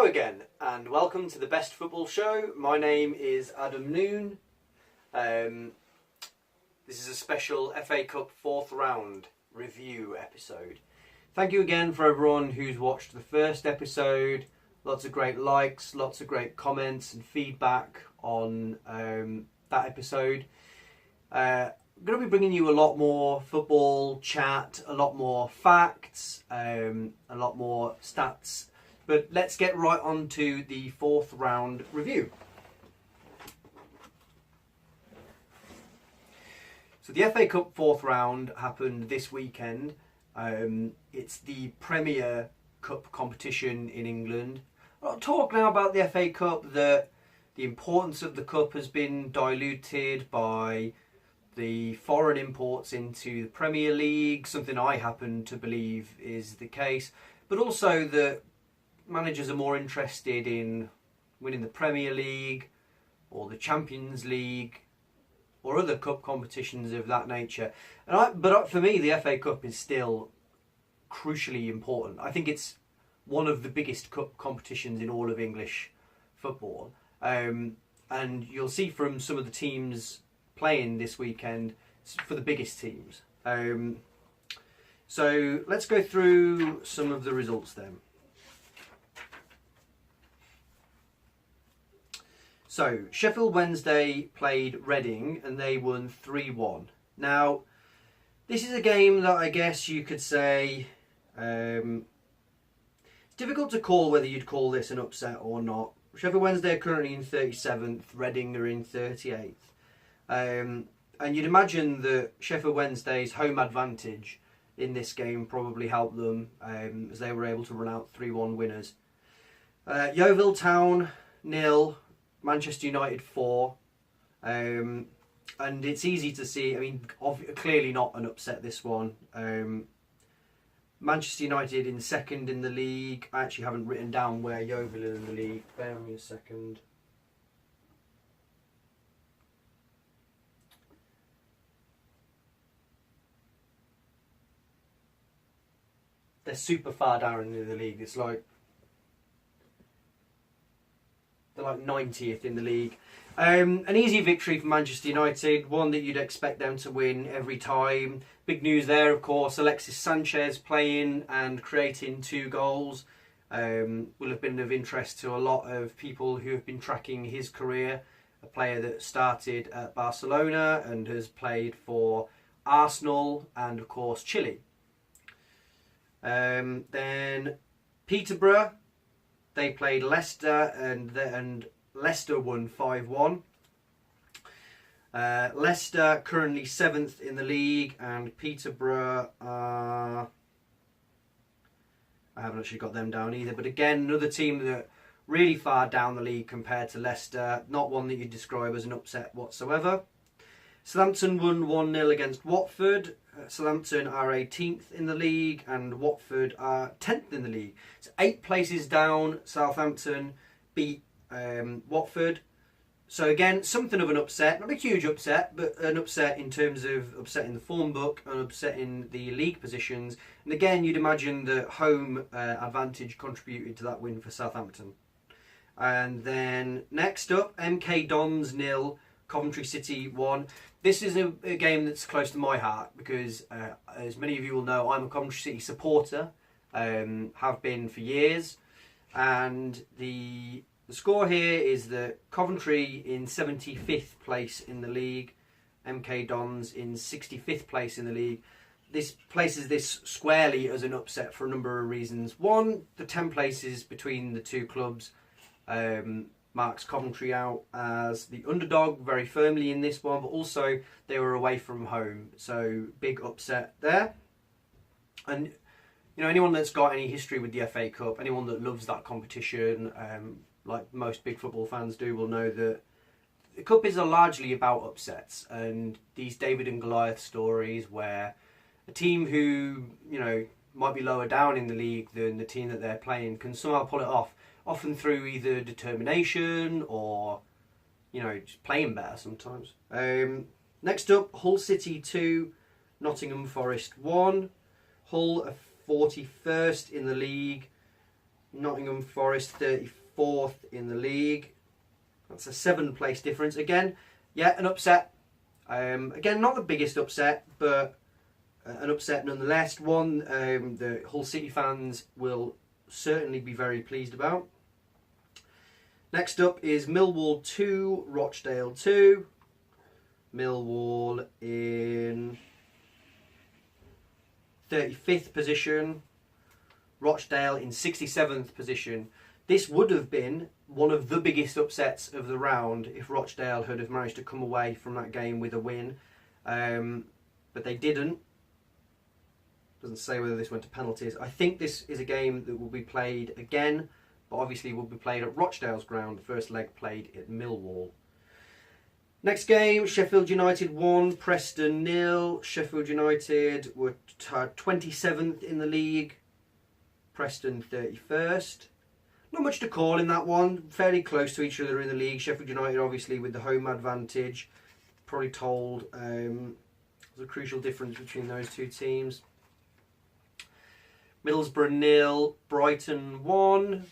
again, and welcome to the Best Football Show. My name is Adam Noon. This is a special FA Cup 4th round review episode. Thank you again for everyone who's watched the first episode. Lots of great likes, lots of great comments and feedback on that episode. I'm going to be bringing you a lot more football chat, a lot more facts, a lot more stats. But let's get right on to the 4th round review. So the FA Cup 4th round happened this weekend. It's the Premier Cup competition in England. I'll talk now about the FA Cup, that the importance of the cup has been diluted by the foreign imports into the Premier League, something I happen to believe is the case, but also that managers are more interested in winning the Premier League or the Champions League or other cup competitions of that nature. But for me, the FA Cup is still crucially important. I think it's one of the biggest cup competitions in all of English football. And you'll see from some of the teams playing this weekend, for the biggest teams. So let's go through some of the results then. So, Sheffield Wednesday played Reading and they won 3-1. Now, this is a game that I guess you could say, it's difficult to call whether you'd call this an upset or not. Sheffield Wednesday are currently in 37th, Reading are in 38th. And you'd imagine that Sheffield Wednesday's home advantage in this game probably helped them, as they were able to run out 3-1 winners. Yeovil Town 0, Manchester United 4, and it's easy to see, I mean, clearly not an upset, this one. Manchester United in 2nd in the league. I actually haven't written down where Yeovil are in the league. Bear with me a second. They're super far down in the league. It's like they're like 90th in the league. An easy victory for Manchester United, one that you'd expect them to win every time. Big news there, of course, Alexis Sanchez playing and creating 2 goals. Will have been of interest to a lot of people who have been tracking his career. A player that started at Barcelona and has played for Arsenal and, of course, Chile. Then Peterborough, they played Leicester and Leicester won 5-1. Leicester currently 7th in the league, and Peterborough are, I haven't actually got them down either, but again, another team that really far down the league compared to Leicester, not one that you'd describe as an upset whatsoever. Southampton won 1-0 against Watford. Southampton are 18th in the league and Watford are 10th in the league. So 8 places down, Southampton beat Watford. So again, something of an upset. Not a huge upset, but an upset in terms of upsetting the form book and upsetting the league positions. And again, you'd imagine that home advantage contributed to that win for Southampton. And then next up, MK Dons 0, Coventry City 1. This is a game that's close to my heart because, as many of you will know, I'm a Coventry City supporter, have been for years. And the score here is that Coventry in 75th place in the league, MK Dons in 65th place in the league. This places this squarely as an upset for a number of reasons. One, the 10 places between the two clubs marks Coventry out as the underdog very firmly in this one, but also they were away from home, so big upset there. And you know, anyone that's got any history with the FA Cup, anyone that loves that competition, like most big football fans do, will know that the Cup is largely about upsets and these David and Goliath stories where a team who, you know, might be lower down in the league than the team that they're playing can somehow pull it off, often through either determination or, you know, just playing better sometimes. Next up, Hull City 2, Nottingham Forest 1. Hull are 41st in the league. Nottingham Forest 34th in the league. That's a 7-place difference. Again, yeah, an upset. Again, not the biggest upset, but an upset nonetheless. One the Hull City fans will certainly be very pleased about. Next up is Millwall 2, Rochdale 2. Millwall in 35th position. Rochdale in 67th position. This would have been one of the biggest upsets of the round if Rochdale had have managed to come away from that game with a win. But they didn't. Doesn't say whether this went to penalties. I think this is a game that will be played again, but obviously will be played at Rochdale's ground. The first leg played at Millwall. Next game, Sheffield United 1, Preston 0. Sheffield United were 27th in the league. Preston 31st. Not much to call in that one. Fairly close to each other in the league. Sheffield United obviously with the home advantage. Probably told there's a crucial difference between those two teams. Middlesbrough 0, Brighton 1.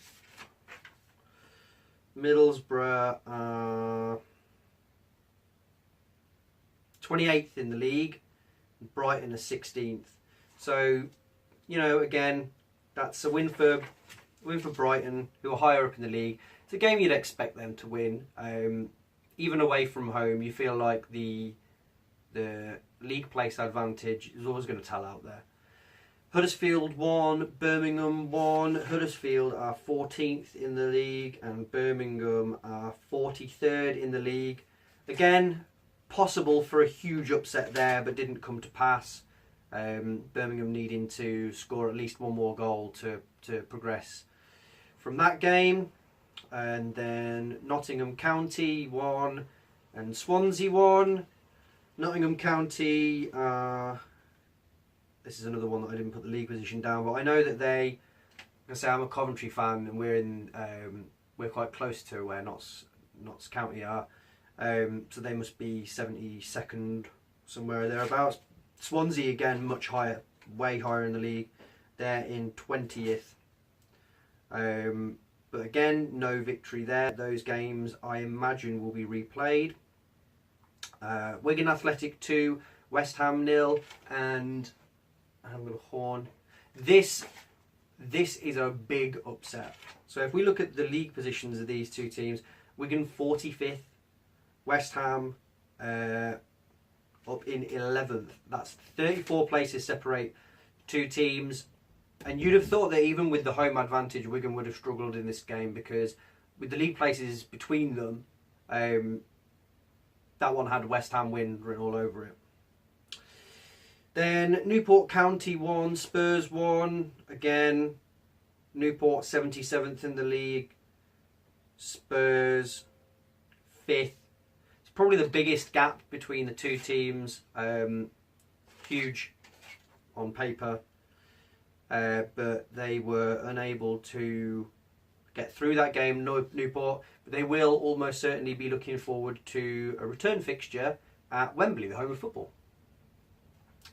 Middlesbrough are 28th in the league. Brighton are 16th. So, you know, again, that's a win for Brighton, who are higher up in the league. It's a game you'd expect them to win. Even away from home, you feel like the league place advantage is always going to tell out there. Huddersfield 1, Birmingham 1. Huddersfield are 14th in the league and Birmingham are 43rd in the league. Again, possible for a huge upset there, but didn't come to pass. Birmingham needing to score at least one more goal to progress from that game. And then Nottingham County 1 and Swansea 1. Nottingham County this is another one that I didn't put the league position down, but I know that I'm a Coventry fan, and we're quite close to where Notts County are, so they must be 72nd, somewhere thereabouts. Swansea again much higher, way higher in the league. They're in 20th, but again no victory there. Those games I imagine will be replayed. Wigan Athletic 2, West Ham 0, and I'm going to horn. This is a big upset. So if we look at the league positions of these two teams, Wigan 45th, West Ham up in 11th. That's 34 places separate two teams. And you'd have thought that even with the home advantage, Wigan would have struggled in this game, because with the league places between them, that one had West Ham win written all over it. Then Newport County 1, Spurs 1. Again, Newport 77th in the league. Spurs 5th. It's probably the biggest gap between the two teams. Huge on paper. But they were unable to get through that game, Newport. But they will almost certainly be looking forward to a return fixture at Wembley, the home of football.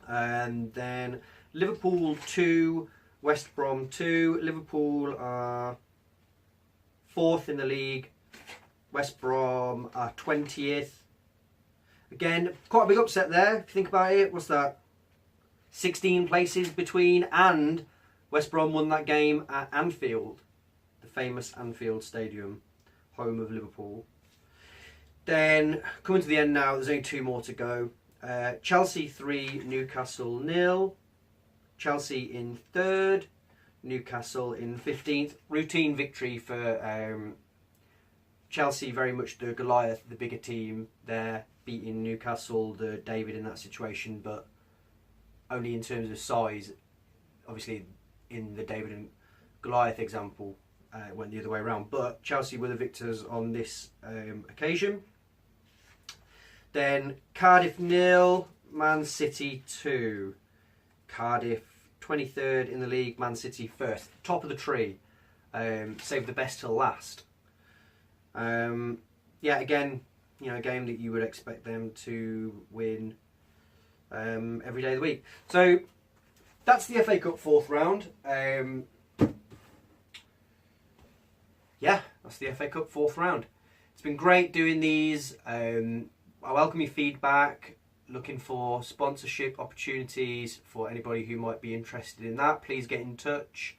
And then Liverpool 2, West Brom 2. Liverpool are 4th in the league. West Brom are 20th. Again, quite a big upset there, if you think about it. What's that? 16 places between, and West Brom won that game at Anfield, the famous Anfield Stadium, home of Liverpool. Then, coming to the end now, there's only 2 more to go. Chelsea 3, Newcastle 0. Chelsea in 3rd, Newcastle in 15th. Routine victory for Chelsea, very much the Goliath, the bigger team there, beating Newcastle, the David in that situation, but only in terms of size. Obviously, in the David and Goliath example, it went the other way around. But Chelsea were the victors on this occasion. Then Cardiff 0, Man City 2. Cardiff 23rd in the league, Man City 1st. Top of the tree. Save the best till last. Yeah, again, you know, a game that you would expect them to win every day of the week. So that's the FA Cup 4th round. yeah, that's the FA Cup 4th round. It's been great doing these. I welcome your feedback. Looking for sponsorship opportunities for anybody who might be interested in that. Please get in touch.